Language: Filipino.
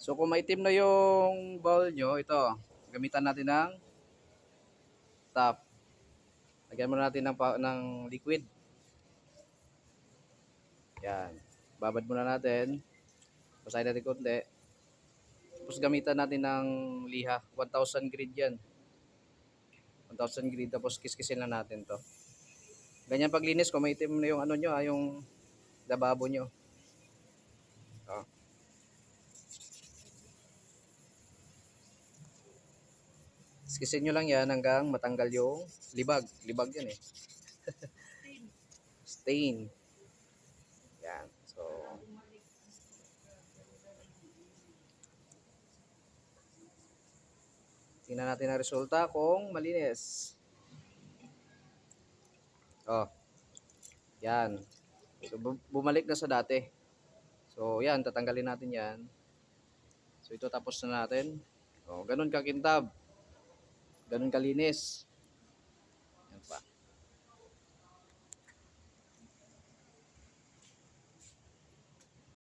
So kung maitim na yung bowl nyo, ito, gamitan natin ng top. Lagyan muna natin ng liquid. Yan. Babad muna natin. Basahin natin konti. Tapos gamitan natin ng liha. 1,000 grid yan. 1,000 grid. Tapos kiskisin lang natin to. Ganyan paglinis kung maitim na yung ano nyo, yung lababo nyo. Oh. Kiskisin nyo lang yan hanggang matanggal yung libag. Libag yan eh. Stain. Yan. So, tingnan natin ang resulta kung malinis. Oh. Yan. So, bumalik na sa dati. So, yan. Tatanggalin natin yan. So, ito tapos na natin. Oh, ganun kakintab. Ganun kalinis.